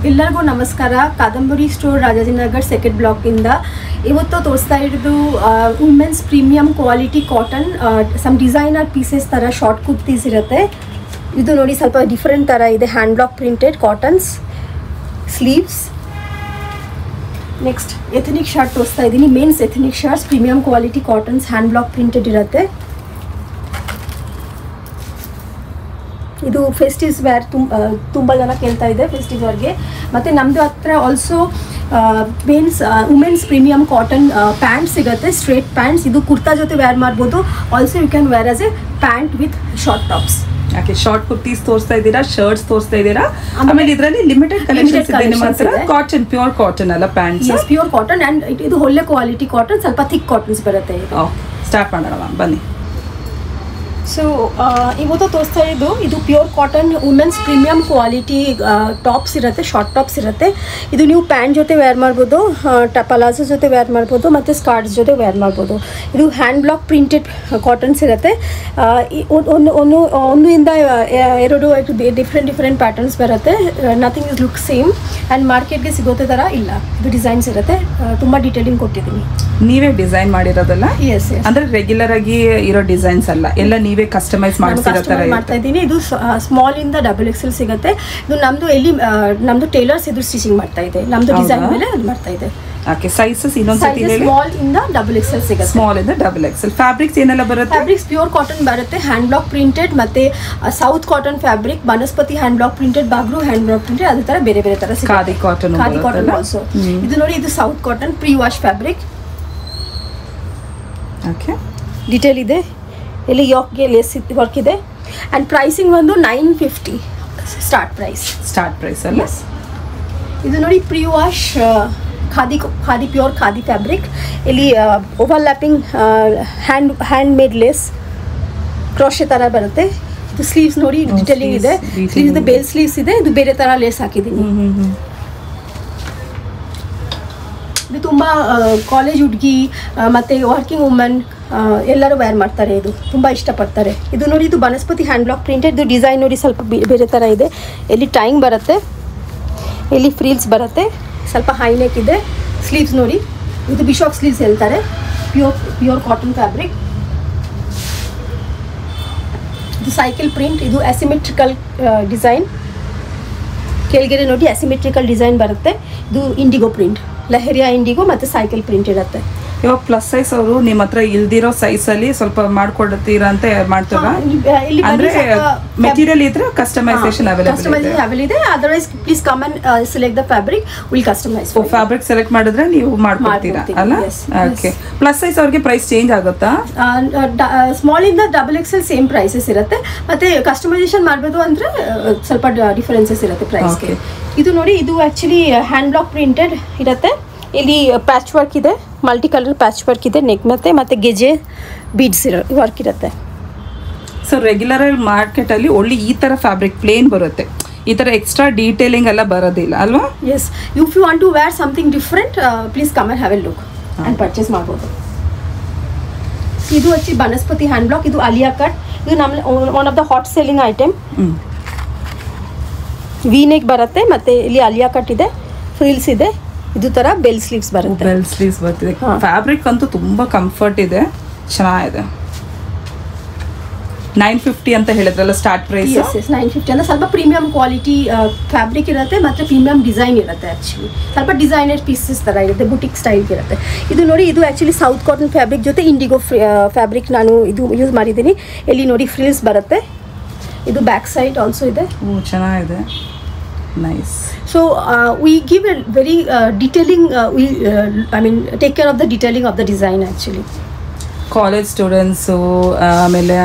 ಎಲ್ಲರಿಗೂ ನಮಸ್ಕಾರ. ಕಾದಂಬರಿ ಸ್ಟೋರ್ ರಾಜಾಜಿನಗರ್ ಸೆಕೆಂಡ್ ಬ್ಲಾಕ್ ಇಂದ ಇವತ್ತು ತೋರಿಸ್ತಾ ಇರೋದು women's premium quality cotton some designer pieces ತರ ಶಾರ್ಟ್ ಕುರ್ತೀಸ್ ಇರುತ್ತೆ. ಇದು ನೋಡಿ ಸ್ವಲ್ಪ ಡಿಫರೆಂಟ್ ತರ ಇದೆ. Hand block printed cottons sleeves. Next ethnic shirt ತೋರಿಸ್ತಾ ಇದ್ದೀನಿ. Men's ethnic shirts premium quality cottons hand block printed ಇರುತ್ತೆ. ಇದು ಫೆಸ್ಟಿವ್ಸ್ ವೇರ್ ತುಂಬ ಜನ ಕೇಳ್ತಾ ಇದೆ ಫೆಸ್ಟಿವ್ ವೇರ್ಗೆ. ಮತ್ತು ನಮ್ಮದು ಹತ್ರ also women's premium cotton pant ಸಿಗುತ್ತೆ, ಸ್ಟ್ರೇಟ್ ಪ್ಯಾಂಟ್ಸ್. ಇದು ಕುರ್ತಾ ಜೊತೆ ವೇರ್ ಮಾಡ್ಬೋದು. Also you can wear as a pant with short tops. Okay, short kurtis ತೋರಿಸ್ತಾ ಇದ್ದೀರಾ, ಶರ್ಟ್ಸ್ ತೋರಿಸ್ತಾ ಇದ್ದೀರಾ. ಆಮೇಲೆ ಇದರಲ್ಲಿ ಲಿಮಿಟೆಡ್ ಕಲೆಕ್ಷನ್ಸ್ ಇದೆ ನಿಮ್ಮ ಹತ್ರ. ಕಾಟನ್, ಪ್ಯೂರ್ ಕಾಟನ್ ಅಲ್ಲ pants? Yes, pure cotton and ಇದು ಒಳ್ಳೆ ಕ್ವಾಲಿಟಿ ಕಾಟನ್, ಸ್ವಲ್ಪ ಥಿಕ್ ಕಾಟನ್ಸ್ ಬರುತ್ತೆ. ಸ್ಟಾರ್ಟ್ ಮಾಡೋಣ ಬನ್ನಿ. ಸೊ ಇವತ್ತು ತೋರಿಸ್ತಾ ಇದ್ದು ಇದು pure cotton women's premium quality tops ಇರುತ್ತೆ, ಶಾರ್ಟ್ ಟಾಪ್ಸ್ ಇರುತ್ತೆ. ಇದು ನೀವು ಪ್ಯಾಂಟ್ ಜೊತೆ ವೇರ್ ಮಾಡ್ಬೋದು, ಪಲಾಜೋ ಜೊತೆ ವೇರ್ ಮಾಡ್ಬೋದು, ಮತ್ತು ಸ್ಕಾರ್ಟ್ಸ್ ಜೊತೆ ವೇರ್ ಮಾಡ್ಬೋದು. ಇದು ಹ್ಯಾಂಡ್ ಬ್ಲಾಕ್ ಪ್ರಿಂಟೆಡ್ ಕಾಟನ್ಸ್ ಇರುತ್ತೆ. ಒಂದರಿಂದ ಎರಡು ಡಿಫ್ರೆಂಟ್ ಪ್ಯಾಟರ್ನ್ಸ್ ಬರುತ್ತೆ. Nothing is look same and ಮಾರ್ಕೆಟ್ಗೆ ಸಿಗೋದೇ ಥರ ಇಲ್ಲ. ಇದು ಡಿಸೈನ್ಸ್ ಇರುತ್ತೆ, ತುಂಬ ಡೀಟೇಲಿಂಗ್ ಕೊಟ್ಟಿದ್ದೀನಿ. ನೀವೇ ಡಿಸೈನ್ ಮಾಡಿರೋದಲ್ಲ? ಎಸ್, ಅಂದ್ರೆ ರೆಗ್ಯುಲರ್ ಆಗಿ ಇರೋ ಡಿಸೈನ್ಸ್ ಅಲ್ಲ, ಎಲ್ಲ ನೀವೇ ಕಸ್ಟಮೈಸ್ ಮಾಡ್ತಾ ಇದ್ದೀನಿ. ಇದು ಸ್ಮಾಲ್ ಇಂದ XXL ಸಿಗುತ್ತೆ. ಇದು ನಮ್ದು ಟೈಲರ್ಸ್ ಇದು ಸ್ಟಿಚಿಂಗ್ ಮಾಡ್ತಾ ಇದೆ, ನಮ್ದು ಡಿಸೈನ್ ಮೇಲೆ ಅದು ಮಾಡ್ತಾ ಇದೆ. ಓಕೆ, ಸೈಜಸ್ ಇನ್ನೊಂದ್ಸತಿ ಹೇಳಿ. ಸ್ಮಾಲ್ ಇಂದ XXL ಸಿಗುತ್ತೆ. ಸ್ಮಾಲ್ ಇಂದ XXL. ಫ್ಯಾಬ್ರಿಕ್ಸ್ ಏನೆಲ್ಲ ಬರುತ್ತೆ? ಫ್ಯಾಬ್ರಿಕ್ಸ್ ಪ್ಯೂರ್ ಕಾಟನ್ ಬರುತ್ತೆ, ಹ್ಯಾಂಡ್ ಬ್ಲಾಕ್ ಪ್ರಿಂಟೆಡ್, ಮತ್ತೆ ಸೌತ್ ಕಾಟನ್ ಫ್ಯಾಬ್ರಿಕ್, ಬನಸ್ಪತಿ hand block printed, Bagru hand block printed, ಅದೇ ತರ ಬೇರೆ ಬೇರೆ ತರ ಸಿಗುತ್ತೆ. Khadi cotton also. ಇದು ನೋಡಿ, ಇದು south cotton pre wash fabric. Okay, detail ಇದೆ. ಇಲ್ಲಿ ಯಾಕ್ಗೆ ಲೇಸ್ ವರ್ಕ್ ಇದೆ. ಆ್ಯಂಡ್ ಪ್ರೈಸಿಂಗ್ ಒಂದು 950 ಸ್ಟಾರ್ಟ್ ಪ್ರೈಸ್ ಅಲ್ಲ? ಇದು ನೋಡಿ pre wash khadi pure khadi fabric. ಇಲ್ಲಿ overlapping hand made lace crochet ಥರ ಬರುತ್ತೆ. ಇದು ಸ್ಲೀವ್ಸ್ ನೋಡಿ ಡಿಟೇಲಿಂಗ್ ಇದೆ. ಸ್ಲೀವ್ಸ್ ಬೇಲ್ ಸ್ಲೀವ್ಸ್ ಇದೆ. ಇದು ಬೇರೆ ಥರ ಲೇಸ್ ಹಾಕಿದ್ದೀನಿ. ಇದು ತುಂಬ ಕಾಲೇಜ್ ಹುಡುಗಿ ಮತ್ತು ವರ್ಕಿಂಗ್ ವುಮೆನ್ ಎಲ್ಲರೂ ವೇರ್ ಮಾಡ್ತಾರೆ. ಇದು ತುಂಬ ಇಷ್ಟಪಡ್ತಾರೆ. ಇದು ನೋಡಿ, ಇದು ಬನಸ್ಪತಿ ಹ್ಯಾಂಡ್ ಬ್ಲಾಕ್ ಪ್ರಿಂಟೆಡ್. ಇದು ಡಿಸೈನ್ ನೋಡಿ ಸ್ವಲ್ಪ ಬೇರೆ ಥರ ಇದೆ. ಇಲ್ಲಿ ಟೈಂಗ್ ಬರುತ್ತೆ, ಇಲ್ಲಿ ಫ್ರೀಲ್ಸ್ ಬರುತ್ತೆ, ಸ್ವಲ್ಪ ಹೈನೆಕ್ ಇದೆ. ಸ್ಲೀವ್ಸ್ ನೋಡಿ, ಇದು ಬಿಶಾಪ್ ಸ್ಲೀವ್ಸ್ ಹೇಳ್ತಾರೆ. Pure cotton fabric. ಇದು ಸೈಕಲ್ ಪ್ರಿಂಟ್. ಇದು ಅಸಿಮೆಟ್ರಿಕಲ್ ಡಿಸೈನ್. ಕೆಳಗಡೆ ನೋಡಿ ಅಸಿಮೆಟ್ರಿಕಲ್ ಡಿಸೈನ್ ಬರುತ್ತೆ. ಇದು ಇಂಡಿಗೋ ಪ್ರಿಂಟ್, ಲಹರಿಯಾ ಇಂಡಿಗೋ ಮತ್ತು ಸೈಕಲ್ ಪ್ರಿಂಟ್ ಇರುತ್ತೆ. ಇವಾಗ ಪ್ಲಸ್ ಸೈಜ್ ಅವರು ನಿಮ್ಮ ಹತ್ರ ಇಲ್ದಿರೋ ಸೈಜ್ ಅಲ್ಲಿ ಸ್ವಲ್ಪ ಮಾಡ್ಕೊಡ್ತೀರಾ ಅಂತ ಮಾಡ್ತೀರಾ? ಅಂದ್ರೆ ಮೆಟೀರಿಯಲ್ ಇದ್ರೆ ಕಸ್ಟಮೈಸೇಷನ್ ಅವೈಲೇಬಲ್ ಇದೆ. Otherwise please come and select the fabric, will customise. Fabric select ಮಾಡಿದ್ರೆ ನೀವು ಮಾಡ್ಕೊಡ್ತೀರಾ ಅಲ್ಲ? ಓಕೆ, ಪ್ಲಸ್ ಸೈಜ್ ಅವ್ರಿಗೆ ಪ್ರೈಸ್ ಚೇಂಜ್ ಆಗುತ್ತಾ? ಸ್ಮಾಲ್ ಇಂದ XXL ಸೇಮ್ ಪ್ರೈಸಸ್ ಇರುತ್ತೆ. ಮತ್ತೆ ಕಸ್ಟಮೈಸೇಷನ್ ಮಾಡಬೇಕು ಅಂದ್ರೆ ಸ್ವಲ್ಪ ಡಿಫರೆನ್ಸಸ್ ಇರುತ್ತೆ ಪ್ರೈಸ್ಗೆ. ಇದು ನೋಡಿ, ಇದು ಆಕ್ಚುಲಿ ಹ್ಯಾಂಡ್ ಬ್ಲಾಕ್ ಪ್ರಿಂಟೆಡ್ ಇರುತ್ತೆ. ಇಲ್ಲಿ ಪ್ಯಾಚ್ ವರ್ಕ್ ಇದೆ, ಮಲ್ಟಿ ಕಲರ್ ಪ್ಯಾಚ್ ವರ್ಕ್ ಇದೆ ನೆಕ್ ಮತ್ತೆ ಗೆಜೆ ಬೀಡ್ಸ್ ವರ್ಕ್ ಇರುತ್ತೆ. ಸೊ ರೆಗ್ಯುಲರ್ ಮಾರ್ಕೆಟಲ್ಲಿ ಒಳ್ಳೆ ಈ ಥರ ಫ್ಯಾಬ್ರಿಕ್ ಪ್ಲೇನ್ ಬರುತ್ತೆ, ಈ ಥರ ಎಕ್ಸ್ಟ್ರಾ ಡೀಟೇಲಿಂಗ್ ಎಲ್ಲ ಬರೋದಿಲ್ಲ ಅಲ್ವಾ? Yes, if you want to wear something different, please come and have a look and purchase ಮಾಡ್ಬೋದು. ಇದು ಹಚ್ಚಿ ಬನಸ್ಪತಿ ಹ್ಯಾಂಡ್ ಬ್ಲಾಕ್. ಇದು ಅಲಿಯಾ ಕಟ್. ಇದು ನಮ್ಮ one of the hot selling item. V neck ಬರುತ್ತೆ, ಮತ್ತೆ ಇಲ್ಲಿ ಅಲಿಯಾ ಕಟ್ ಇದೆ, ಫ್ರಿಲ್ಸ್ ಇದೆ. ಇದು ತರ ಬೆಲ್ ಸ್ಲೀವ್ಸ್ ಬರುತ್ತೆ. ಬೆಲ್ ಸ್ಲೀವ್ಸ್ ಬರ್ತಿದೆ. ಫ್ಯಾಬ್ರಿಕ್ ಅಂತೂ ತುಂಬಾ ಕಂಫರ್ಟ್ ಇದೆ, ಚೆನ್ನಾಗಿದೆ. 950 ಅಂತ ಹೇಳಿದ್ರಲ್ಲ ಸ್ಟಾರ್ಟ್ ಪ್ರೈಸ್? ಎಸ್, 950 ಅಂದ್ರೆ ಸ್ವಲ್ಪ ಪ್ರೀಮಿಯಂ ಕ್ವಾಲಿಟಿ ಫ್ಯಾಬ್ರಿಕ್ ಇರುತ್ತೆ, ಮತ್ತೆ ಪ್ರೀಮಿಯಂ ಡಿಸೈನ್ ಇರುತ್ತೆ. ಆಕ್ಚುಲಿ ಸ್ವಲ್ಪ ಡಿಸೈನರ್ ಪೀಸಸ್ ತರ ಇರುತ್ತೆ, ಬುಟಿಕ್ ಸ್ಟೈಲ್ ಇರುತ್ತೆ. ಇದು ನೋಡಿ, ಇದು ಆಕ್ಚುಲಿ ಸೌತ್ ಕಾಟನ್ ಫ್ಯಾಬ್ರಿಕ್ ಜೊತೆ ಇಂಡಿಗೋ ಫ್ಯಾಬ್ರಿಕ್ ನಾನು ಇದು ಯೂಸ್ ಮಾಡಿದ್ದೀನಿ. ಇಲ್ಲಿ ನೋಡಿ ಫ್ರಿಲ್ಸ್ ಬರುತ್ತೆ. ಇದು ಬ್ಯಾಕ್ ಸೈಡ್ ಆಲ್ಸೋ ಇದೆ. ಚೆನ್ನಾಗಿದೆ, nice. So we give a very detailing, take care of the detailing of the design actually. College students, ಆಮೇಲೆ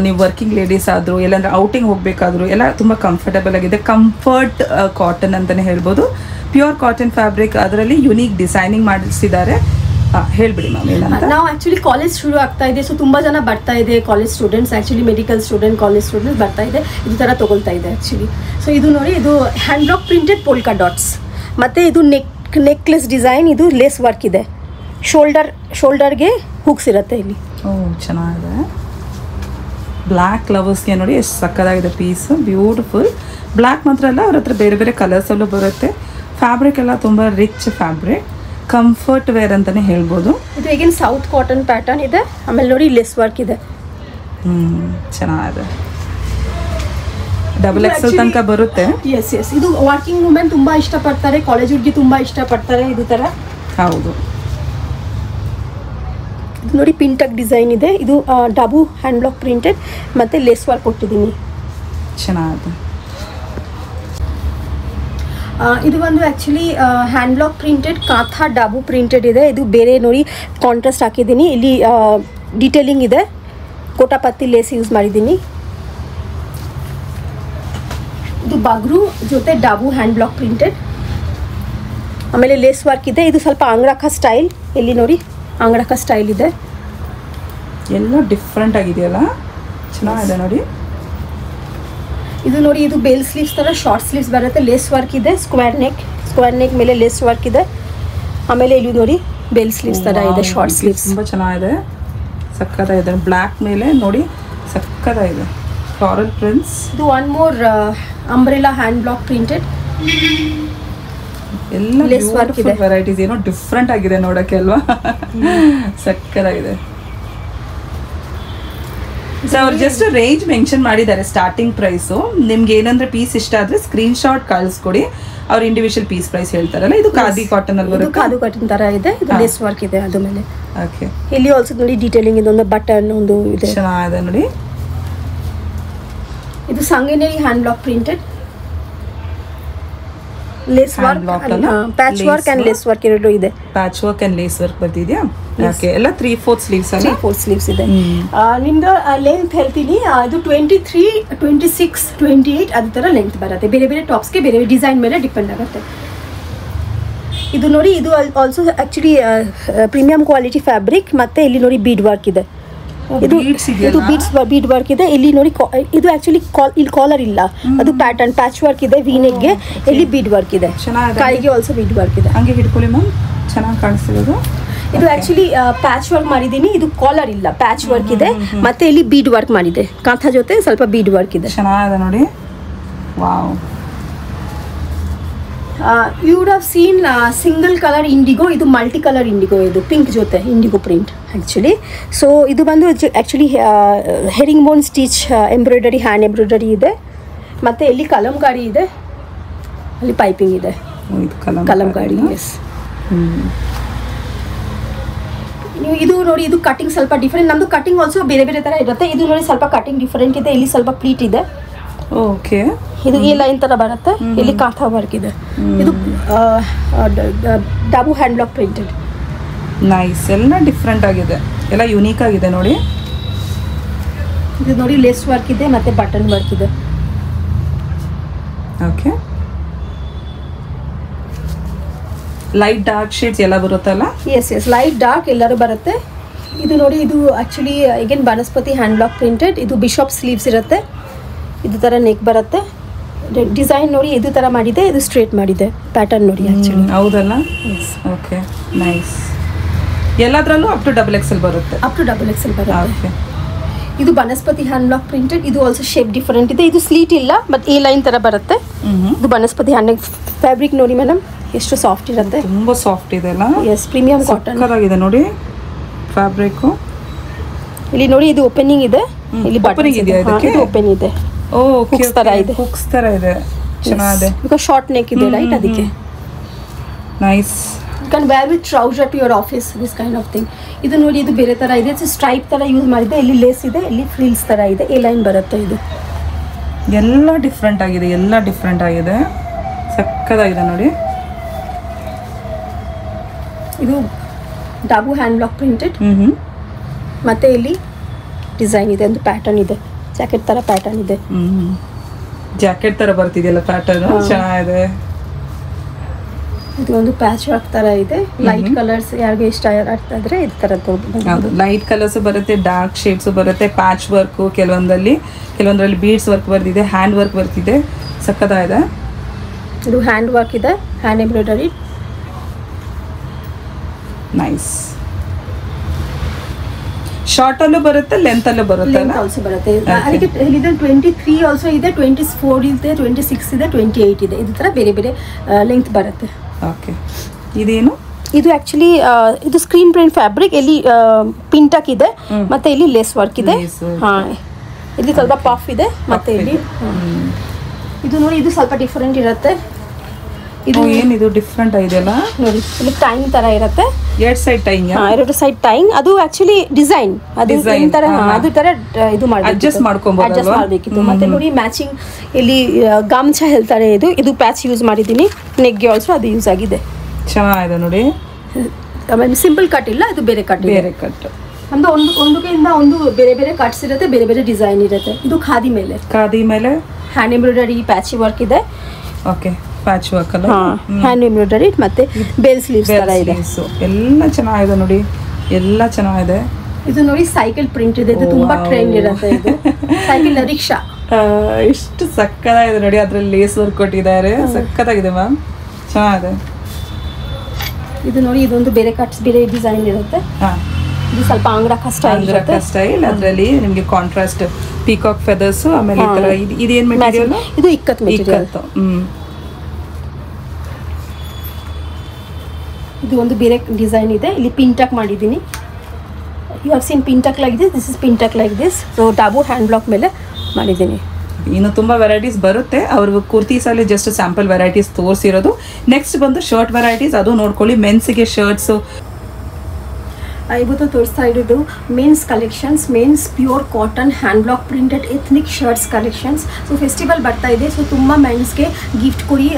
ನೀವು ವರ್ಕಿಂಗ್ ಲೇಡೀಸ್ ಆದರೂ, ಎಲ್ಲಂದ್ರೆ ಔಟಿಂಗ್ ಹೋಗಬೇಕಾದ್ರೂ ಎಲ್ಲ ತುಂಬ ಕಂಫರ್ಟಬಲ್ ಆಗಿದೆ. ಕಂಫರ್ಟ್ ಕಾಟನ್ ಅಂತಲೇ ಹೇಳ್ಬೋದು. ಪ್ಯೂರ್ ಕಾಟನ್ ಫ್ಯಾಬ್ರಿಕ್, ಅದರಲ್ಲಿ ಯುನೀಕ್ ಡಿಸೈನಿಂಗ್ ಮಾಡಿಸಿದ್ದಾರೆ. ಹೇಳ್ಬಿಡಿ ಮ್ಯಾಮ್ ಏನಂತ. ನಾವು ಆ್ಯಕ್ಚುಲಿ ಕಾಲೇಜ್ ಶುರು ಆಗ್ತಾ ಇದೆ, ಸೊ ತುಂಬ ಜನ ಬರ್ತಾ ಇದೆ. College students, actually medical student, college students ಬರ್ತಾ ಇದೆ, ಇದು ಥರ ತೊಗೊಳ್ತಾ ಇದೆ ಆ್ಯಕ್ಚುಲಿ. ಸೊ ಇದು ನೋಡಿ, ಇದು hand block printed polka dots, ಮತ್ತು ಇದು ನೆಕ್ಲೆಸ್ ಡಿಸೈನ್. ಇದು ಲೇಸ್ ವರ್ಕ್ ಇದೆ. ಶೋಲ್ಡರ್ಗೆ ಹುಕ್ಸ್ ಇರುತ್ತೆ ಇಲ್ಲಿ. ಚೆನ್ನಾಗಿದೆ. ಬ್ಲ್ಯಾಕ್ ಲವರ್ಸ್ಗೆ ನೋಡಿ ಎಷ್ಟು ಸಕ್ಕದಾಗಿದೆ ಪೀಸು, ಬ್ಯೂಟಿಫುಲ್. ಬ್ಲ್ಯಾಕ್ ಮಾತ್ರ ಅಲ್ಲ, ಅವ್ರ ಹತ್ರ ಬೇರೆ ಬೇರೆ ಕಲರ್ಸಲ್ಲೂ ಬರುತ್ತೆ. ಫ್ಯಾಬ್ರಿಕ್ ಎಲ್ಲ ತುಂಬ ರಿಚ್ ಫ್ಯಾಬ್ರಿಕ್, ಕಂಫರ್ಟ್ ವೇರ್ ಅಂತಲೇ ಹೇಳ್ಬೋದು. ಇದು ಈಗಿನ ಸೌತ್ ಕಾಟನ್ ಪ್ಯಾಟರ್ನ್ ಇದೆ. ಆಮೇಲೆ ನೋಡಿ ಲೆಸ್ ವರ್ಕ್ ಇದೆ. ಚೆನ್ನಾಗಿದೆ. XXL ತನಕ ಬರುತ್ತೆ. ಎಸ್ ಎಸ್, ಇದು ವರ್ಕಿಂಗ್ ವುಮೆನ್ ತುಂಬ ಇಷ್ಟಪಡ್ತಾರೆ, ಕಾಲೇಜ್ ಹುಡುಗಿ ತುಂಬ ಇಷ್ಟಪಡ್ತಾರೆ ಇದು ಥರ. ಹೌದು. ಇದು ನೋಡಿ ಪಿಂಟಕ್ ಡಿಸೈನ್ ಇದೆ. ಇದು ಡಾಬು ಹ್ಯಾಂಡ್ ಬ್ಲಾಕ್ ಪ್ರಿಂಟೆಡ್ ಮತ್ತು ಲೇಸ್ ವರ್ಕ್ ಕೊಟ್ಟಿದ್ದೀನಿ. ಚೆನ್ನಾಗಿದೆ. ಇದು ಒಂದು ಆ್ಯಕ್ಚುಲಿ ಹ್ಯಾಂಡ್ ಬ್ಲಾಕ್ ಪ್ರಿಂಟೆಡ್ ಕಾಥಾ ಡಾಬು ಪ್ರಿಂಟೆಡ್ ಇದೆ. ಇದು ಬೇರೆ ನೋಡಿ ಕಾಂಟ್ರಾಸ್ಟ್ ಹಾಕಿದ್ದೀನಿ. ಇಲ್ಲಿ ಡೀಟೇಲಿಂಗ್ ಇದೆ, ಕೋಟಾಪತ್ತಿ ಲೇಸ್ ಯೂಸ್ ಮಾಡಿದ್ದೀನಿ. ಇದು ಬಗ್ರು ಜೊತೆ ಡಾಬು ಹ್ಯಾಂಡ್ ಬ್ಲಾಕ್ ಪ್ರಿಂಟೆಡ್, ಆಮೇಲೆ ಲೇಸ್ ವರ್ಕ್ ಇದೆ. ಇದು ಸ್ವಲ್ಪ ಅಂಗಡಕ ಸ್ಟೈಲ್, ಇಲ್ಲಿ ನೋಡಿ ಅಂಗಡಕ ಸ್ಟೈಲ್ ಇದೆ. ಎಲ್ಲ ಡಿಫ್ರೆಂಟ್ ಆಗಿದೆಯಲ್ಲ, ಚೆನ್ನಾಗಿದೆ ನೋಡಿ. ಇದು ನೋಡಿ, ಇದು ಬೇಲ್ ಸ್ಲೀವ್ಸ್ ಥರ ಶಾರ್ಟ್ ಸ್ಲೀವ್ಸ್ ಬರುತ್ತೆ. ಲೇಸ್ ವರ್ಕ್ ಇದೆ, ಸ್ಕ್ವೇರ್ ನೆಕ್ ಮೇಲೆ ಲೇಸ್ ವರ್ಕ್ ಇದೆ. ಆಮೇಲೆ ಇಲ್ಲಿ ನೋಡಿ ಬೇಲ್ ಸ್ಲೀವ್ಸ್ ಥರ ಇದೆ, ಶಾರ್ಟ್ ಸ್ಲೀವ್ಸ್. ತುಂಬ ಚೆನ್ನಾಗಿದೆ, ಸಕ್ಕತ್ತಾಗಿದೆ. ಬ್ಲ್ಯಾಕ್ ಮೇಲೆ ನೋಡಿ ಸಕ್ಕತ್ತಾಗಿದೆ, ಫ್ಲಾರಲ್ ಪ್ರಿಂಟ್ಸ್. ಇದು one more umbrella hand block printed. ಎಲ್ಲ ಲೇಸ್ ವರ್ಕ್ ಇದೆ, ವೆರೈಟೀಸ್ ಏನೋ ಡಿಫ್ರೆಂಟ್ ಆಗಿದೆ ನೋಡೋಕ್ಕೆ ಅಲ್ವಾ, ಸಕ್ಕತ್ತಾಗಿದೆ. ಸೊ ಅವ್ರು ಜಸ್ಟ್ ರೇಂಜ್ ಮೆನ್ಷನ್ ಮಾಡಿದ್ದಾರೆ, ಸ್ಟಾರ್ಟಿಂಗ್ ಪ್ರೈಸು. ನಿಮ್ಗೆ ಏನಂದ್ರೆ ಪೀಸ್ ಇಷ್ಟ ಆದರೆ ಸ್ಕ್ರೀನ್ಶಾಟ್ ಕಳಿಸ್ಕೊಡಿ, ಅವ್ರು ಇಂಡಿವಿಜುವಲ್ ಪೀಸ್ ಪ್ರೈಸ್ ಹೇಳ್ತಾರಲ್ಲ. ಇದು ಖಾದಿ ಕಾಟನ್ ಅಲ್ಲಿ ಬರುತ್ತೆ, ಖಾದಿ ಕಾಟನ್ ತರ ಇದೆ. ಇದು ಲೇಸ್ ವರ್ಕ್ ಇದೆ ಅದ್ರ ಮೇಲೆ. ಓಕೆ, ಇಲ್ಲಿ ಆಲ್ಸೋ ನೋಡಿ ಡೀಟೇಲಿಂಗ್ ಇದೆ, ಒಂದು ಬಟನ್ ಒಂದು ಇದೆ, ಚೆನ್ನಾಗಿದೆ ನೋಡಿ. ಇದು Sanganeri hand block printed, lace work, patch work and lace work ಎರಡು ಇದೆ. Patch work and lace work ಬರ್ತಿದ್ಯಾ? ಓಕೆ, ಎಲ್ಲ 3/4 ಸ್ಲೀವ್ಸ್ ಅಲ್ಲ? 3/4 ಸ್ಲೀವ್ಸ್ ಇದೆ. ನಿಮ್ದು ಲೆಂತ್ ಹೇಳ್ತೀನಿ, ಇದು 23, 26, 28 ಅದೇ ಥರ ಲೆಂತ್ ಬರುತ್ತೆ. ಬೇರೆ ಬೇರೆ ಟಾಪ್ಸ್ಗೆ ಬೇರೆ ಬೇರೆ ಡಿಸೈನ್ ಮೇಲೆ ಡಿಪೆಂಡ್ ಆಗುತ್ತೆ. ಇದು ನೋಡಿ, ಇದು also actually premium quality fabric. ಮತ್ತು ಇಲ್ಲಿ ನೋಡಿ ಬೀಡ್ ವರ್ಕ್ ಇದೆ. ಇದು ಬೀಡ್ ವರ್ಕ್ ಇದೆ. ಇಲ್ಲಿ ನೋಡಿ, ಇದು ಆಕ್ಚುಲಿ ಇಲ್ಲಿ ಕಾಲರ್ ಇಲ್ಲ, ಅದು ಪ್ಯಾಟರ್ನ್ ಪ್ಯಾಚ್ ವರ್ಕ್ ಇದೆ. ವೀನೆಕ್ಗೆ ಇಲ್ಲಿ ಬೀಡ್ ವರ್ಕ್ ಇದೆ, ಕೈಗೆ ಆಲ್ಸೋ ಬೀಡ್ ವರ್ಕ್ ಇದೆ. ಹಂಗೆ ಹಿಡ್ಕೊಳ್ಳಿ ಮ್ಯಾಮ್, ಚೆನ್ನಾಗಿ ಕಾಣಿಸ್ತಿರೋದು. ಇದು ಆಕ್ಚುಲಿ ಪ್ಯಾಚ್ ವರ್ಕ್ ಮಾಡಿದ್ದೀನಿ. ಇದು ಕಾಲರ್ ಇಲ್ಲ, ಪ್ಯಾಚ್ ವರ್ಕ್ ಇದೆ. ಮತ್ತೆ ಇಲ್ಲಿ ಬೀಡ್ ವರ್ಕ್ ಮಾಡಿದೆ, ಕಾಂಥಾ ಜೊತೆ ಸ್ವಲ್ಪ ಬೀಡ್ ವರ್ಕ್ ಇದೆ. ಚೆನ್ನಾಗಿದೆ ನೋಡಿ. Wow. You would have seen single colour indigo. ಇದು ಮಲ್ಟಿ ಕಲರ್ ಇಂಡಿಗೋ, ಇದು ಪಿಂಕ್ ಜೊತೆ ಇಂಡಿಗೋ ಪ್ರಿಂಟ್ ಆ್ಯಕ್ಚುಲಿ. ಸೊ ಇದು ಬಂದು actually herringbone stitch embroidery, hand embroidery ಇದೆ. ಮತ್ತು ಇಲ್ಲಿ ಕಲಂಕಾರಿ ಇದೆ, ಅಲ್ಲಿ ಪೈಪಿಂಗ್ ಇದೆ, ಕಲಂಕಾರಿ. ಎಸ್. ನೀವು ಇದು ನೋಡಿ, ಇದು ಕಟಿಂಗ್ ಸ್ವಲ್ಪ ಡಿಫ್ರೆಂಟ್. ನಮ್ಮದು ಕಟಿಂಗ್ ಆಲ್ಸೋ ಬೇರೆ ಬೇರೆ ಥರ ಇರುತ್ತೆ. ಇದು ನೋಡಿ ಸ್ವಲ್ಪ ಕಟಿಂಗ್ ಡಿಫ್ರೆಂಟ್ ಇದೆ. ಇಲ್ಲಿ ಸ್ವಲ್ಪ ಪ್ಲೀಟ್ ಇದೆ. ಓಕೆ, ಇದು ಈ ಲೈನ್ ಥರ ಬರುತ್ತೆ. ಇಲ್ಲಿ ಕಾಂಥಾ ವರ್ಕ್ ಇದೆ. ಇದು Dabu hand block printed. Nice, ಎಲ್ಲ ಡಿಫ್ರೆಂಟ್ ಆಗಿದೆ, ಎಲ್ಲ ಯುನೀಕ್ ಆಗಿದೆ ನೋಡಿ. ಇದು ನೋಡಿ ಲೇಸ್ ವರ್ಕ್ ಇದೆ ಮತ್ತು ಬಟನ್ ವರ್ಕ್ ಇದೆ. ಓಕೆ, ಲೈಟ್ ಡಾರ್ಕ್ ಶೇಡ್ಸ್ ಎಲ್ಲ ಬರುತ್ತಲ್ಲ? ಎಸ್ ಎಸ್, ಲೈಟ್ ಡಾರ್ಕ್ ಎಲ್ಲರೂ ಬರುತ್ತೆ. ಇದು ನೋಡಿ, ಇದು ಆ್ಯಕ್ಚುಲಿ ಈಗೇನು ಬನಸ್ಪತಿ ಹ್ಯಾಂಡ್ ಬ್ಲಾಕ್ ಪ್ರಿಂಟೆಡ್. ಇದು ಬಿಷಾಪ್ ಸ್ಲೀವ್ಸ್ ಇರುತ್ತೆ, ಇದು ಥರ ನೆಕ್ ಬರುತ್ತೆ. ಡಿಸೈನ್ ನೋಡಿ ಇದು ಥರ ಮಾಡಿದೆ, ಇದು ಸ್ಟ್ರೇಟ್ ಮಾಡಿದೆ, ಪ್ಯಾಟರ್ನ್ ನೋಡಿ ಆ್ಯಕ್ಚುಲಿ. ಹೌದಲ್ಲ? Okay, nice. ಎಲ್ಲದರಲ್ಲೂ ಅಪ್ ಟು XXL ಬರುತ್ತೆ? ಅಪ್ ಟು XXL ಬರುತ್ತೆ. ಓಕೆ, ಇದು ಬನಸ್ಪತಿ ಹ್ಯಾಂಡ್ ಬ್ಲಾಕ್ ಪ್ರಿಂಟೆಡ್. ಇದು ಆಲ್ಸೋ ಶೇಪ್ ಡಿಫರೆಂಟ್ ಇದೆ. ಇದು ಸ್ಲೀಟ್ ಇಲ್ಲ, ಬಟ್ ಈ ಲೈನ್ ಥರ ಬರುತ್ತೆ. ಇದು ಬನಸ್ಪತಿ ಹ್ಯಾಂಡ್ ಫ್ಯಾಬ್ರಿಕ್ ನೋಡಿ ಮೇಡಮ್, ಎಷ್ಟು ಸಾಫ್ಟ್ ಇರುತ್ತೆ. ತುಂಬ ಸಾಫ್ಟ್ ಇದೆ ಅಲ್ಲ? ಎಸ್, ಪ್ರೀಮಿಯಂ ಕಾಟನ್ ಆಗಿದೆ ನೋಡಿ ಫ್ಯಾಬ್ರಿಕ್ಕು. ಇಲ್ಲಿ ನೋಡಿ, ಇದು ಓಪನಿಂಗ್ ಇದೆ. ಇಲ್ಲಿ ಓಪನಿಂಗ್ ಇದೆಯಾ? ಇದು ಓಪನ್ ಇದೆ. ಹುಕ್ಸ್ ತರ ಇದೆ. ಹುಕ್ಸ್ ತರ ಇದೆ, ಚೆನ್ನಾಗಿದೆ. ಬಿಕಾಸ್ ಶಾರ್ಟ್ ನೆಕ್ ಇದೆ, ರೈಟ್? ಅದಕ್ಕೆ nice. You can wear with trouser to your office, this kind of thing. ಇದು ನೋಡಿ, ಇದು ಬೇರೆ ಥರ ಇದೆ. ಸ್ಟ್ರೈಪ್ ಥರ ಯೂಸ್ ಮಾಡಿದೆ. ಇಲ್ಲಿ ಲೇಸ್ ಇದೆ, ಇಲ್ಲಿ ಫ್ರಿಲ್ಸ್ ಥರ ಇದೆ, ಈ ಲೈನ್ ಬರುತ್ತೆ. ಇದು ಎಲ್ಲ ಡಿಫ್ರೆಂಟ್ ಆಗಿದೆ, ಎಲ್ಲ ಡಿಫ್ರೆಂಟ್ ಆಗಿದೆ, ಸಕ್ಕದಾಗಿದೆ ನೋಡಿ. ಇದು ಡಾಬು ಹ್ಯಾಂಡ್ ಬ್ಲಾಕ್ ಪ್ರಿಂಟೆಡ್. ಮತ್ತೆ ಇಲ್ಲಿ ಡಿಸೈನ್ ಇದೆ, ಒಂದು ಪ್ಯಾಟರ್ನ್ ಇದೆ, ಜಾಕೆಟ್ ಥರ ಪ್ಯಾಟರ್ನ್ ಇದೆ. ಜಾಕೆಟ್ ಥರ ಬರ್ತಿದೆಯಲ್ಲ ಪ್ಯಾಟರ್ನ್, ಚೆನ್ನಾಗಿದೆ. ಇದು ಒಂದು ಪ್ಯಾಚ್ ವರ್ಕ್ ಥರ ಇದೆ. ಲೈಟ್ ಕಲರ್ಸ್ ಯಾರಿಗೆ ಇಷ್ಟ ಆಗ್ತಾಯಿದ್ರೆ ಇದು ಥರ ಹೌದು, ಲೈಟ್ ಕಲರ್ಸು ಬರುತ್ತೆ, ಡಾರ್ಕ್ ಶೇಡ್ಸು ಬರುತ್ತೆ, ಪ್ಯಾಚ್ ವರ್ಕು, ಕೆಲವೊಂದರಲ್ಲಿ ಬೀಡ್ಸ್ ವರ್ಕ್ ಬರ್ತಿದೆ, ಹ್ಯಾಂಡ್ ವರ್ಕ್ ಬರ್ತಿದೆ, ಸಕ್ಕತ್ತಾಗಿದೆ. ಇದು ಹ್ಯಾಂಡ್ ವರ್ಕ್ ಇದೆ, ಹ್ಯಾಂಡ್ ಎಂಬ್ರಾಯ್ಡರಿ. ನೈಸ್. ಶಾರ್ಟ್ ಅಲ್ಲೂ ಬರುತ್ತೆ, ಲೆಂತ್ ಅಲ್ಲೂ ಬರುತ್ತೆ, ಆಲ್ಸೋ ಬರುತ್ತೆ. ಅದಕ್ಕೆ ಇದ್ರಲ್ಲಿ 23 ಆಲ್ಸೋ ಇದೆ, 24 ಇದೆ, 26 ಇದೆ, 28 ಇದೆ. ಇದು ತರ ಬೇರೆ ಬೇರೆ ಲೆಂತ್ ಬರುತ್ತೆ. ಓಕೆ, ಇದೇನು? ಇದು ಆಕ್ಚುಲಿ ಇದು ಸ್ಕ್ರೀನ್ ಪ್ರಿಂಟ್ ಫ್ಯಾಬ್ರಿಕ್. ಇಲ್ಲಿ ಪಿಂಟಕ್ ಇದೆ, ಮತ್ತೆ ಇಲ್ಲಿ ಲೇಸ್ ವರ್ಕ್ ಇದೆ. ಹಾ, ಇಲ್ಲಿ ಸ್ವಲ್ಪ ಪಫ್ ಇದೆ, ಮತ್ತೆ ಇಲ್ಲಿ ಇದು ನೋಡಿ, ಇದು ಸ್ವಲ್ಪ ಡಿಫರೆಂಟ್ ಇರುತ್ತೆ. ಇದು ಏನಿದು ಡಿಫ್ರೆಂಟ್ ಇದೆಯಲ್ಲ ನೋಡಿ, ಇಲ್ಲಿ ಟೈಮ್ ತರ ಇರುತ್ತೆ, ಎರಡು ಸೈಡ್ ಟೈಮ್. ಎರಡು ಸೈಡ್ ಟೈಮ್. ಅದು ಆಕ್ಚುಲಿ ಡಿಸೈನ್, ಅದು ಈ ತರ ಅದು ತರ ಇದು ಅಡ್ಜಸ್ಟ್ ಮಾಡಬೇಕಿತ್ತು. ಮತ್ತೆ ನೋಡಿ ಮ್ಯಾಚಿಂಗ್ ಇಲ್ಲಿ ಗಾಮ್ಚ ಹೇಳ್ತಾರೆ, ಇದು ಪ್ಯಾಚ್ ಯೂಸ್ ಮಾಡಿದ್ದೀನಿ. ನೆಕ್ಗೆ ಆಲ್ಸೋ ಅದು ಯೂಸ್ ಆಗಿದೆ. ಚೆನ್ನಾಗಿದೆ ನೋಡಿ. ಸಿಂಪಲ್ ಕಟ್ ಇಲ್ಲ, ಅದು ಬೇರೆ ಕಟ್. ಬೇರೆ ಕಟ್ ಅಂದ್ರೆ ಒಂದಕ್ಕಿಂತ ಒಂದು ಬೇರೆ ಬೇರೆ ಕಟ್ಸ್ ಇರುತ್ತೆ, ಬೇರೆ ಬೇರೆ ಡಿಸೈನ್ ಇರುತ್ತೆ. ಇದು ಖಾದಿ ಮೇಲೆ ಹ್ಯಾಂಡ್ ಎಂಬ್ರಾಯ್ಡರಿ ಪ್ಯಾಚ್ ವರ್ಕ್ ಇದೆ. ಓಕೆ, ಪ್ಯಾಚ್ ವರ್ಕ್ ಅಲ್ಲ, ಹ್ಯಾಂಡ್ ಎಂಬ್ರಾಯ್ಡರಿ ಮತ್ತೆ ಬೆಲ್ ಸ್ಲೀವ್ಸ್ ತರ ಇದೆ. ಎಲ್ಲ ಚೆನ್ನಾಗಿದೆ ನೋಡಿ, ಎಲ್ಲ ಚೆನ್ನಾಗಿದೆ. ಇದು ನೋಡಿ ಸೈಕಲ್ ಪ್ರಿಂಟ್ ಇದೆ, ಇದು ತುಂಬಾ ಟ್ರೆಂಡ್ ಇರುತ್ತೆ. ಇದು ಸೈಕಲ್ ರಿಕ್ಷಾ, ಎಷ್ಟು ಸಕ್ಕತ್ತಾಗಿದೆ ನೋಡಿ. ಅದ್ರಲ್ಲಿ ಲೇಸ್ ವರ್ಕ್ ಕೊಟ್ಟಿದ್ದಾರೆ, ಸಕ್ಕತ್ತಾಗಿದೆ ಮ್ಯಾಮ್, ಚೆನ್ನಾಗಿದೆ. ಇದು ನೋಡಿ, ಇದೊಂದು ಬೇರೆ ಕಟ್ಸ್, ಬೇರೆ ಡಿಸೈನ್ ಇರುತ್ತೆ. ಇದು ಸ್ವಲ್ಪ ಅಂಗಡಕ ಸ್ಟೈಲ್. ಅದರಲ್ಲಿ ನಿಮಗೆ ಕಾಂಟ್ರಾಸ್ಟ್ ಪೀಕಾಕ್ ಫೆದರ್ಸ್, ಆಮೇಲೆ ಈ ತರ. ಇದೇನ್ ಮೆಟೀರಿಯಲ್? ಇದು ಇಕ್ಕತ್ ಮೆಟೀರಿಯಲ್. ಇದು ಒಂದು ಬೇರೆ ಡಿಸೈನ್ ಇದೆ. ಇಲ್ಲಿ ಪಿಂಟಕ್ ಮಾಡಿದ್ದೀನಿ. You have seen pintuck like this. This is pintuck like this. So Dabu hand block ಮೇಲೆ ಮಾಡಿದ್ದೀನಿ. ಇನ್ನು ತುಂಬ ವೆರೈಟೀಸ್ ಬರುತ್ತೆ. ಅವರು ಕುರ್ತೀಸಲ್ಲಿ ಜಸ್ಟ್ ಸ್ಯಾಂಪಲ್ ವೆರೈಟೀಸ್ ತೋರಿಸಿರೋದು. ನೆಕ್ಸ್ಟ್ ಬಂದು ಶರ್ಟ್ ವೆರೈಟೀಸ್, ಅದು ನೋಡ್ಕೊಳ್ಳಿ. ಮೆನ್ಸ್ಗೆ ಶರ್ಟ್ಸು ಇವತ್ತು ತೋರಿಸ್ತಾ ಇರೋದು men's collections. Men's pure cotton hand block printed ethnic shirts collections. So festival ಬರ್ತಾ ಇದೆ, ಸೊ ತುಂಬ ಮೆನ್ಸ್ಗೆ ಗಿಫ್ಟ್ ಕೊಡಿ.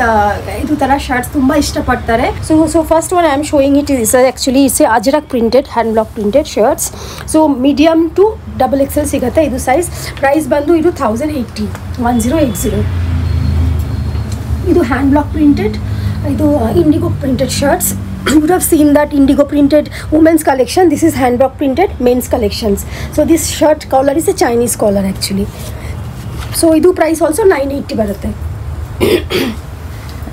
ಇದು ಥರ ಶರ್ಟ್ಸ್ ತುಂಬ ಇಷ್ಟಪಡ್ತಾರೆ. So first one I am showing it is actually it's Ajrakh printed hand block printed shirts. So medium to XXL ಸಿಗುತ್ತೆ ಇದು ಸೈಜ್. ಪ್ರೈಸ್ ಬಂದು ಇದು 1080. ಇದು ಹ್ಯಾಂಡ್ ಬ್ಲಾಕ್ ಪ್ರಿಂಟೆಡ್, ಇದು indigo printed shirts. You would have seen that indigo printed women's collection. This is hand block printed men's collections. So this shirt collar is a Chinese collar actually. So idu price also 980 barutte.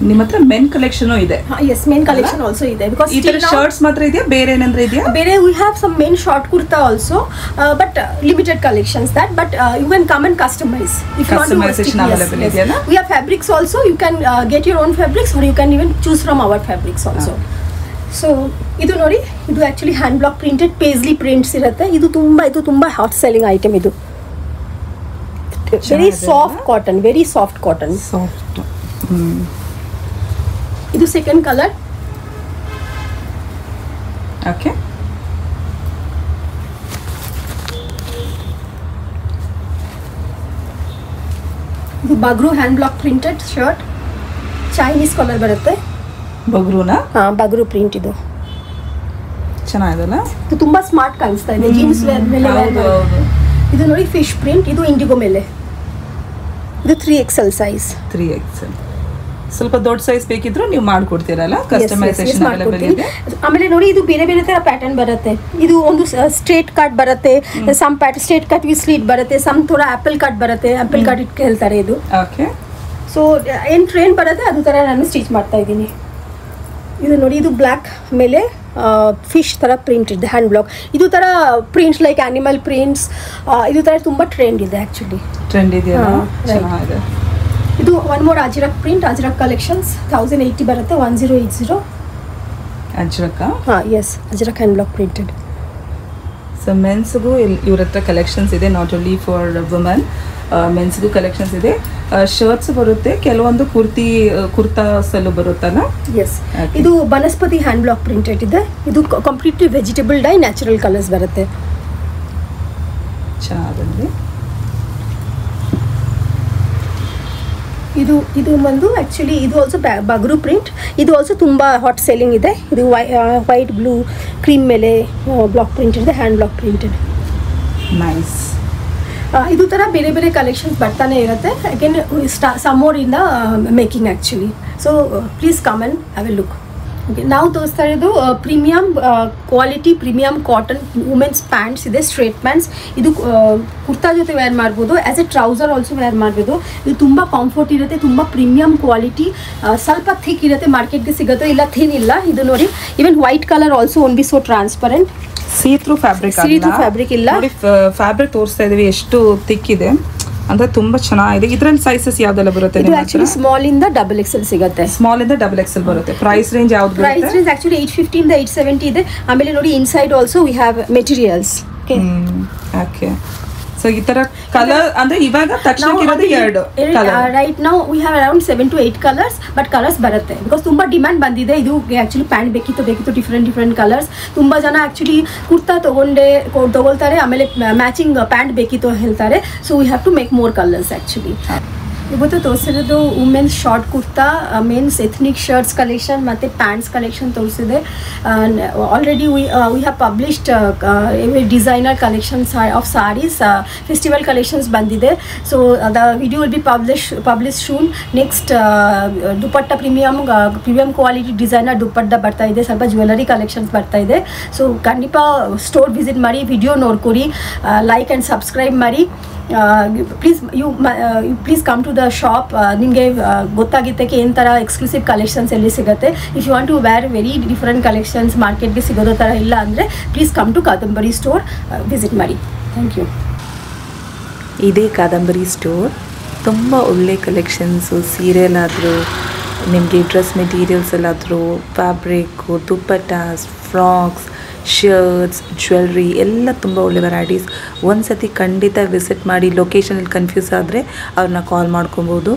ನಿಮ್ಮ ಹತ್ರ men collection ಇದೆ? Yes, men collection also ಇದೆ. Because ಈ ತರ shirts ಮಾತ್ರ ಇದೆಯಾ, ಬೇರೆ ಏನಂದ್ರೆ ಇದೆಯಾ? ಬೇರೆ we have some men short kurta also, but limited collections that, but you can come and customize if you want to. Customization available ಇದೆಯಾ? We have fabrics also. You can get your own fabrics, or you can even choose from our fabrics also. So ಇದು ನೋಡಿ, ಇದು actually hand block printed paisley prints ಇರುತ್ತೆ. ಇದು ತುಂಬ hot selling item. ಇದು very soft cotton, very soft cotton. ಇದು second colour. Okay, ಇದು Bagru hand block printed shirt. Chinese colour ಬರುತ್ತೆ. ಬಗ್ರೂನಾ? ಬಗ್ರೂ ಪ್ರಿಂಟ್. ಇದು ಚೆನ್ನಾಗಿದೆಲ್ಲ, ಇದು ತುಂಬಾ ಸ್ಮಾರ್ಟ್ ಕಾಣಿಸ್ತಾ ಇದೆ. ಜೀನ್ಸ್ ವೇರ್ ಮೇಲೆ. ಇದು ನೋಡಿ ಫಿಶ್ ಪ್ರಿಂಟ್, ಇದು ಇಂಡಿಗೋ ಮೇಲೆ. ಇದು 3XL ಸೈಜ್. 3XL. ಸ್ವಲ್ಪ ದೊಡ್ಡ ಸೈಜ್ ಬೇಕಿದ್ರು ನೀವು ಮಾಡ್ಕೊಡ್ತೀರಲ್ಲ, ಕಸ್ಟಮೈಸೇಷನ್ ಅವೈಲೇಬಲ್ ಇದೆ. ಆಮೇಲೆ ನೋಡಿ, ಇದು ಬೇರೆ ಬೇರೆ ತರ ಪ್ಯಾಟರ್ನ್ ಬರುತ್ತೆ. ಇದು ಒಂದು ಸ್ಟ್ರೇಟ್ ಕಟ್ ಬರುತ್ತೆ, some straight cut with sleet ಬರುತ್ತೆ, ಸಮ್ ಥೋಡ ಆಪಲ್ ಕಟ್ ಬರುತ್ತೆ. ಆಪಲ್ ಕಟ್ ಇಟ್ ಹೇಳ್ತಾರೆ ಇದು. ಓಕೆ, ಸೊ ಏನು ಟ್ರೆಂಡ್ ಬರುತ್ತೆ ಅದು ಥರ ನಾನು ಸ್ಟಿಚ್ ಮಾಡ್ತಾ ಇದ್ದೀನಿ. ಇದು ನೋಡಿ, ಇದು ಬ್ಲ್ಯಾಕ್ ಮೇಲೆ ಫಿಶ್ ಥರ ಪ್ರಿಂಟ್ ಇದೆ ಹ್ಯಾಂಡ್ ಬ್ಲಾಕ್. ಇದು ಥರ ಪ್ರಿಂಟ್ಸ್ ಲೈಕ್ ಆ್ಯನಿಮಲ್ ಪ್ರಿಂಟ್ಸ್, ಇದು ಥರ ತುಂಬ ಟ್ರೆಂಡ್ ಇದೆ ಆ್ಯಕ್ಚುಲಿ. ಟ್ರೆಂಡ್ ಇದೆಯಲ್ಲ, ಚೆನ್ನಾಗಿದೆ. ಇದು one more Ajrak print, Ajrak collections. 1080 ಬರುತ್ತೆ. 1080 Ajrak. Yes, Ajrak hand block printed. So ಮೆನ್ಸ್ಗೂ ಇವ್ರ ಹತ್ರ ಕಲೆಕ್ಷನ್ಸ್ ಇದೆ, ನಾಟ್ ಓನ್ಲಿ ಫಾರ್ ವುಮೆನ್. ಮೆನ್ಸ್ಗೂ ಕಲೆಕ್ಷನ್ಸ್ ಇದೆ. ಶರ್ಟ್ಸ್ ಬರುತ್ತೆ, ಕೆಲವೊಂದು ಕುರ್ತಾಸಲ್ಲೂ ಬರುತ್ತಲ್ಲ. ಎಸ್, ಇದು ಬನಸ್ಪತಿ ಹ್ಯಾಂಡ್ ಬ್ಲಾಕ್ ಪ್ರಿಂಟೆಡ್ ಇದೆ. ಇದು completely vegetable dye, natural colours ಬರುತ್ತೆ. ಚೆನ್ನಾಗಿ. ಇದು ಬಂದು ಆ್ಯಕ್ಚುಲಿ ಇದು ಆಲ್ಸೋ ಬಗ್ರೂ ಪ್ರಿಂಟ್. ಇದು ಆಲ್ಸೋ ತುಂಬ ಹಾಟ್ ಸೆಲ್ಲಿಂಗ್ ಇದೆ. ಇದು ವೈಟ್ ಬ್ಲೂ ಕ್ರೀಮ್ ಮೇಲೆ ಬ್ಲಾಕ್ ಪ್ರಿಂಟ್ ಇದೆ, ಹ್ಯಾಂಡ್ ಬ್ಲಾಕ್ ಪ್ರಿಂಟೆಡ್. ನೈಸ್. ಇದು ಥರ ಬೇರೆ ಬೇರೆ ಕಲೆಕ್ಷನ್ಸ್ ಬರ್ತಾನೆ ಇರುತ್ತೆ. ಅಗೇನ್ ಸಮ್ಮೋರ್ ಇಂದ making actually. So please come and have a look. Okay, ನಾವು ತೋರಿಸ್ತಾ ಇರೋದು premium quality premium cotton women's pants ಇದೆ, ಸ್ಟ್ರೇಟ್ ಪ್ಯಾಂಟ್ಸ್. ಇದು ಕುರ್ತಾ ಜೊತೆ ವೇರ್ ಮಾಡ್ಬೋದು, as a trouser also wear ಮಾಡ್ಬೋದು. ಇದು ತುಂಬ ಕಂಫರ್ಟ್ ಇರುತ್ತೆ, ತುಂಬ ಪ್ರೀಮಿಯಮ್ ಕ್ವಾಲಿಟಿ. ಸ್ವಲ್ಪ ಥಿಕ್ ಇರುತ್ತೆ, ಮಾರ್ಕೆಟ್ಗೆ ಸಿಗುತ್ತೆ, ಇಲ್ಲ ಥಿನ್ ಇಲ್ಲ. ಇದು ನೋಡಿ, even white colour also won't be so transparent. See through fabric fabric ಇಲ್ಲ. ನೋಡಿ ಫ್ಯಾಬ್ರಿಕ್ ತೋರಿಸ್ತಾ ಇದೀವಿ ಎಷ್ಟು ಥಿಕ್ ಇದೆ ಅಂದ್ರೆ ತುಂಬಾ ಚೆನ್ನಾಗಿದೆ. ಇದ್ರಲ್ಲಿ ಸೈಜಸ್ ಯಾವ್ದೆಲ್ಲ ಬರುತ್ತೆ? ಇದು ಆಕ್ಚುಲಿ ಸ್ಮಾಲ್ ಇಂದ ಡಬಲ್ ಎಕ್ಸೆಲ್ ಸಿಗುತ್ತೆ. ಸ್ಮಾಲ್ ಇಂದ ಡಬಲ್ ಎಕ್ಸೆಲ್ ಬರುತ್ತೆ. ಪ್ರೈಸ್ ರೇಂಜ್ ಯಾವ್ದು ಬರುತ್ತೆ? ಪ್ರೈಸ್ ರೇಂಜ್ ಆಕ್ಚುಲಿ 850 ಇಂದ 870 ಇದೆ. ಆಮೇಲೆ ನೋಡಿ inside also we have materials. Okay so ಈ ತರ ಕಲರ್ ಅಂದ್ರೆ ಇವಾಗ ತಕ್ಷಣ ಇರೋದು 2 colour. Right now we have around 7 to 8 colours. But colours ಬರುತ್ತೆ ಬಿಕಾಸ್ ತುಂಬಾ ಡಿಮ್ಯಾಂಡ್ ಬಂದಿದೆ. ಇದು ಆಕ್ಚುಲಿ ಪ್ಯಾಂಟ್ ಬೇಕಿತ್ತು ಡಿಫ್ರೆಂಟ್ ಕಲರ್ಸ್. ತುಂಬಾ ಜನ ಆಕ್ಚುಲಿ ಕುರ್ತಾ ತಗೊಳ್ತಾರೆ, ಆಮೇಲೆ ಮ್ಯಾಚಿಂಗ್ ಪ್ಯಾಂಟ್ ಬೇಕಿತ್ತು ಹೇಳ್ತಾರೆ. So we have to make more colours actually. ಇವತ್ತು ತೋರಿಸಿರೋದು women's short kurta, men's ethnic shirts collection ಮತ್ತು ಪ್ಯಾಂಟ್ಸ್ ಕಲೆಕ್ಷನ್ ತೋರಿಸಿದೆ. Already we have published designer collections of saris, festival collections ಬಂದಿದೆ. So the video will be publish soon. Next dupatta premium quality designer dupatta ಬರ್ತಾ ಇದೆ, ಸ್ವಲ್ಪ jewellery collections ಬರ್ತಾ ಇದೆ. ಸೊ ಖಂಡಿತ store visit ಮಾಡಿ, ವಿಡಿಯೋ ನೋಡ್ಕೊರಿ, ಲೈಕ್ ಆ್ಯಂಡ್ ಸಬ್ಸ್ಕ್ರೈಬ್ ಮಾಡಿ. Please come to the shop. ನಿಮಗೆ ಗೊತ್ತಾಗಿದ್ದಕ್ಕೆ ಏನು ಥರ ಎಕ್ಸ್ಕ್ಲೂಸಿವ್ ಕಲೆಕ್ಷನ್ಸ್ ಎಲ್ಲಿ ಸಿಗುತ್ತೆ. If you want to wear very different collections ಮಾರ್ಕೆಟ್ಗೆ ಸಿಗೋದೋ ಥರ ಇಲ್ಲ ಅಂದರೆ please come to Kadambari store, visit ಮಾಡಿ. Thank you. ಇದೇ ಕಾದಂಬರಿ ಸ್ಟೋರ್. ತುಂಬ ಒಳ್ಳೆ ಕಲೆಕ್ಷನ್ಸು, ಸೀರೆಯಲ್ಲಾದರೂ ನಿಮಗೆ ಡ್ರೆಸ್ ಮೆಟೀರಿಯಲ್ಸ್ ಎಲ್ಲಾದರೂ, fabric, dupattas, frocks, shirts, jewellery ಎಲ್ಲ ತುಂಬ ಒಳ್ಳೆ ವೆರೈಟೀಸ್. ಒಂದು ಸತಿ ಖಂಡಿತ ವಿಸಿಟ್ ಮಾಡಿ. ಲೊಕೇಶನಲ್ಲಿ ಕನ್ಫ್ಯೂಸ್ ಆದರೆ ಅವ್ರನ್ನ ಕಾಲ್ ಮಾಡ್ಕೊಬೋದು.